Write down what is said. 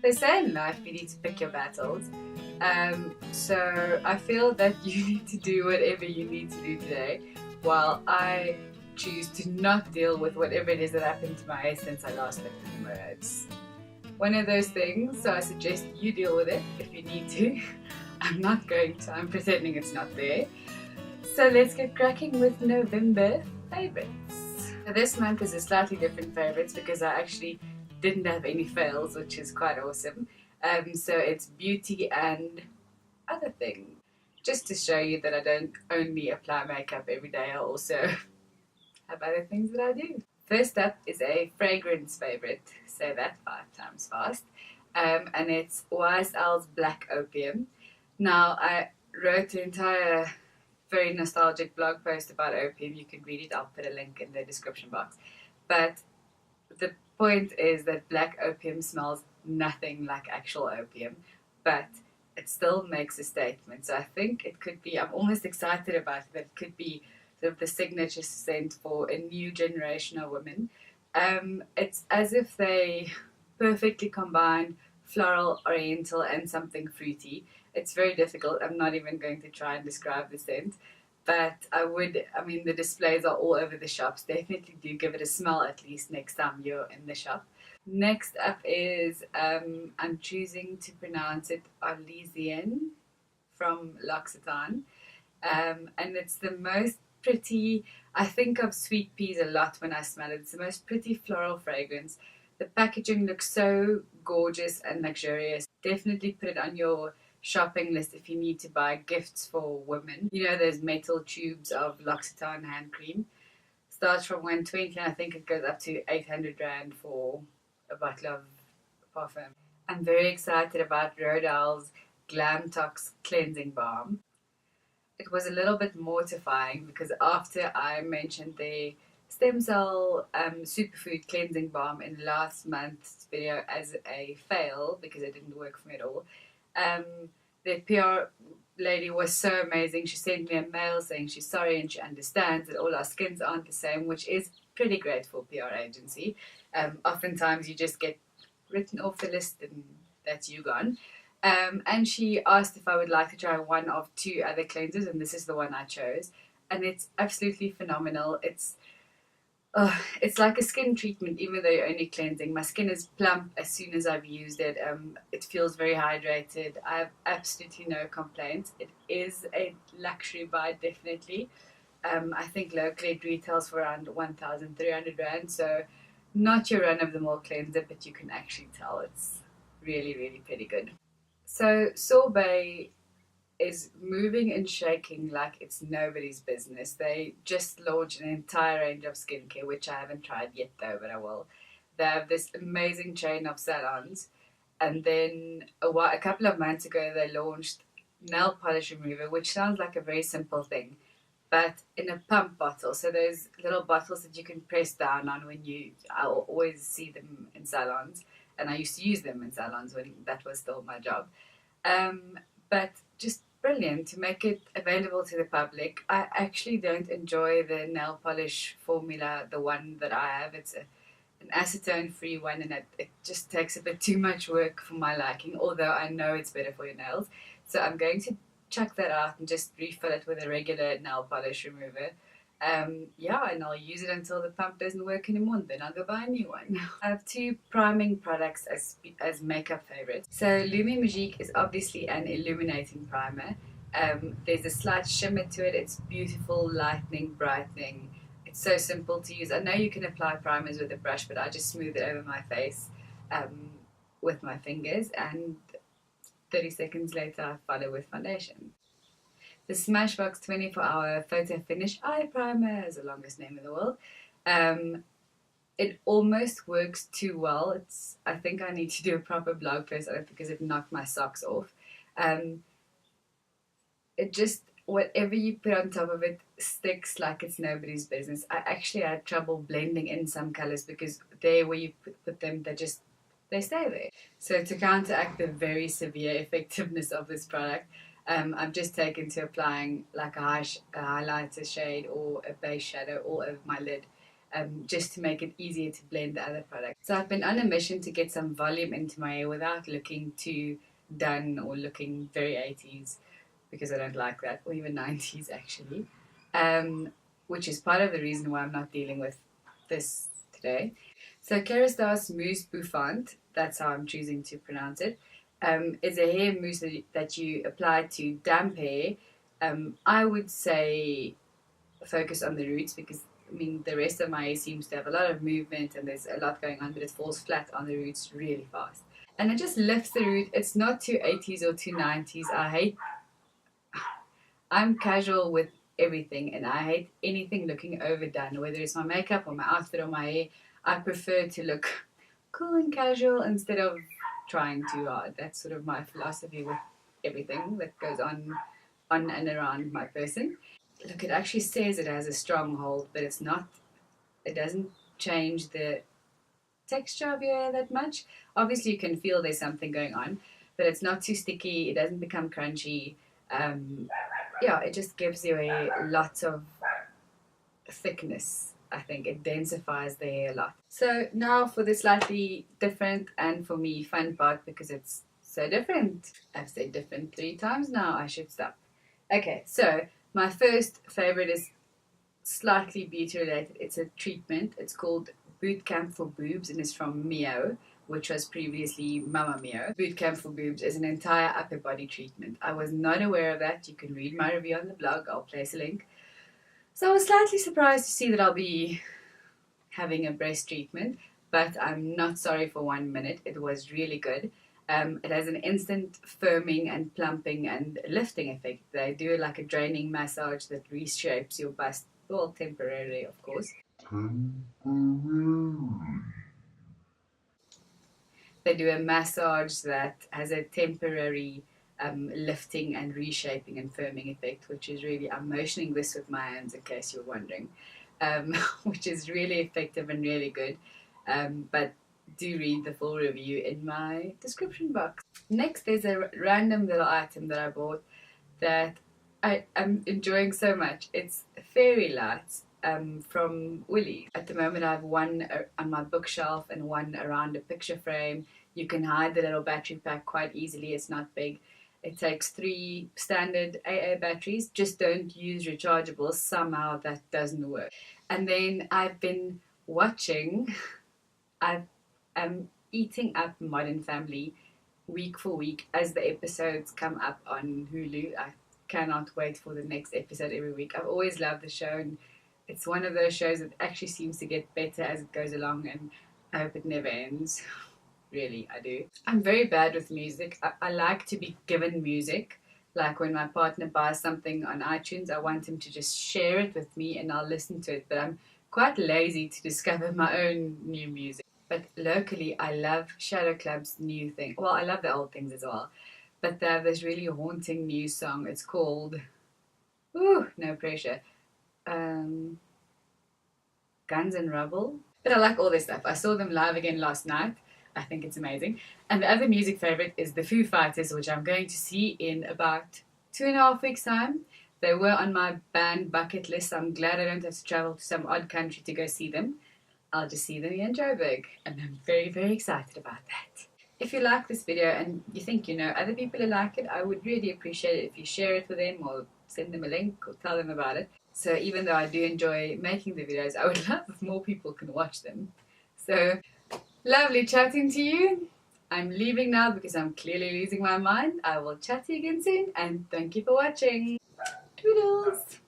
They say in life you need to pick your battles. So I feel that you need to do whatever you need to do today, while I choose to not deal with whatever it is that happened to my hair since I last looked in the mirror. It's one of those things, so I suggest you deal with it if you need to. I'm not going to, I'm pretending it's not there. So let's get cracking with November favourites. This month is a slightly different favourites because I actually didn't have any fails, which is quite awesome. So it's beauty and other things. Just to show you that I don't only apply makeup every day, I also have other things that I do. First up is a fragrance favourite, say that 5 times fast, and it's YSL's Black Opium. Now, I wrote an entire very nostalgic blog post about opium. You can read it, I'll put a link in the description box. But the point is that black opium smells nothing like actual opium, but it still makes a statement. So I think it could be, I'm almost excited about it, that it could be sort of the signature scent for a new generation of women. It's as if they perfectly combine floral, oriental, and something fruity. It's very difficult. I'm not even going to try and describe the scent, but I mean, the displays are all over the shops. Definitely do give it a smell at least next time you're in the shop. Next up is, I'm choosing to pronounce it Arlesienne from L'Occitane. And it's the most pretty, I think of sweet peas a lot when I smell it. It's the most pretty floral fragrance. The packaging looks so gorgeous and luxurious. Definitely put it on your shopping list if you need to buy gifts for women. You know those metal tubes of L'Occitane hand cream. Starts from 120 and I think it goes up to 800 Rand for a bottle of parfum. I'm very excited about Rodial's Glamtox cleansing balm. It was a little bit mortifying because after I mentioned the stem cell superfood cleansing balm in last month's video as a fail because it didn't work for me at all, the PR lady was so amazing. She sent me a mail saying she's sorry and she understands that all our skins aren't the same, which is pretty great for a PR agency. Oftentimes you just get written off the list and that's you gone. And she asked if I would like to try one of 2 other cleansers, and this is the one I chose. And it's absolutely phenomenal. It's like a skin treatment, even though you're only cleansing. My skin is plump as soon as I've used it. It feels very hydrated. I have absolutely no complaints. It is a luxury buy, definitely. I think locally it retails for around 1,300 Rand, so not your run-of-the-mill cleanser, but you can actually tell it's really, really pretty good. So Sorbet is moving and shaking like it's nobody's business. They just launched an entire range of skincare, which I haven't tried yet though, but I will. They have this amazing chain of salons, and then a couple of months ago they launched nail polish remover, which sounds like a very simple thing, but in a pump bottle. So those little bottles that you can press down on I'll always see them in salons, and I used to use them in salons when that was still my job. But just brilliant to make it available to the public. I actually don't enjoy the nail polish formula, the one that I have. It's an acetone-free one, and it just takes a bit too much work for my liking, although I know it's better for your nails. So I'm going to chuck that out and just refill it with a regular nail polish remover. And I'll use it until the pump doesn't work anymore, and then I'll go buy a new one. I have 2 priming products as makeup favorites. So Lumi Magique is obviously an illuminating primer. There's a slight shimmer to it. It's beautiful, lightening, brightening. It's so simple to use. I know you can apply primers with a brush, but I just smooth it over my face with my fingers, and 30 seconds later I follow with foundation. The Smashbox 24-hour photo finish eye primer is the longest name in the world. It almost works too well. I think I need to do a proper blog post on it because it knocked my socks off. It just, whatever you put on top of it sticks like it's nobody's business. I actually had trouble blending in some colors because there where you put them, they stay there. So to counteract the very severe effectiveness of this product, I've just taken to applying like a highlighter shade or a base shadow all over my lid. just to make it easier to blend the other products. So I've been on a mission to get some volume into my hair without looking too done or looking very 80s, because I don't like that, or even 90s actually, which is part of the reason why I'm not dealing with this today. So Kerastase Mousse Bouffant, that's how I'm choosing to pronounce it, is a hair mousse that you apply to damp hair. I would say focus on the roots, because I mean the rest of my hair seems to have a lot of movement and there's a lot going on, but it falls flat on the roots really fast. And it just lifts the root. It's not too 80s or too 90s. I'm casual with everything, and I hate anything looking overdone, whether it's my makeup or my outfit or my hair. I prefer to look cool and casual instead of trying too hard. That's sort of my philosophy with everything that goes on and around my person. Look, it actually says it has a strong hold, but it's not. It doesn't change the texture of your hair that much. Obviously, you can feel there's something going on, but it's not too sticky. It doesn't become crunchy. Yeah, it just gives you a lot of thickness. I think it densifies the hair a lot. So now for the slightly different and for me fun part, because it's so different. I've said different 3 times now. I should stop. Okay, so my first favorite is slightly beauty related. It's a treatment. It's called Boot Camp for Boobs, and it's from Mio, which was previously Mama Mio. Boot Camp for Boobs is an entire upper body treatment. I was not aware of that. You can read my review on the blog. I'll place a link. So I was slightly surprised to see that I'll be having a breast treatment, but I'm not sorry for 1 minute. It was really good. It has an instant firming and plumping and lifting effect. They do like a draining massage that reshapes your bust, well, temporarily, of course. They do a massage that has a temporary lifting and reshaping and firming effect, which is really, I'm motioning this with my hands in case you're wondering, which is really effective and really good. But do read the full review in my description box. Next, there's a random little item that I bought that I am enjoying so much. It's fairy lights from Woolies. At the moment I have one on my bookshelf and one around a picture frame. You can hide the little battery pack quite easily. It's not big. It takes 3 standard AA batteries. Just don't use rechargeables. Somehow that doesn't work. And then I've been watching, I'm eating up Modern Family week for week as the episodes come up on Hulu. I cannot wait for the next episode every week. I've always loved the show, and it's one of those shows that actually seems to get better as it goes along, and I hope it never ends. Really, I do. I'm very bad with music. I like to be given music. Like when my partner buys something on iTunes, I want him to just share it with me and I'll listen to it. But I'm quite lazy to discover my own new music. But locally, I love Shadow Club's new thing. Well, I love the old things as well. But they have this really haunting new song. It's called, ooh, no pressure, Guns and Rubble. But I like all this stuff. I saw them live again last night. I think it's amazing. And the other music favorite is the Foo Fighters, which I'm going to see in about 2.5 weeks' time. They were on my band bucket list. I'm glad I don't have to travel to some odd country to go see them. I'll just see them in Joburg, and I'm very, very excited about that. If you like this video and you think you know other people who like it, I would really appreciate it if you share it with them or send them a link or tell them about it. So even though I do enjoy making the videos, I would love if more people can watch them. So lovely chatting to you. I'm leaving now because I'm clearly losing my mind. I will chat to you again soon, and thank you for watching. Toodles!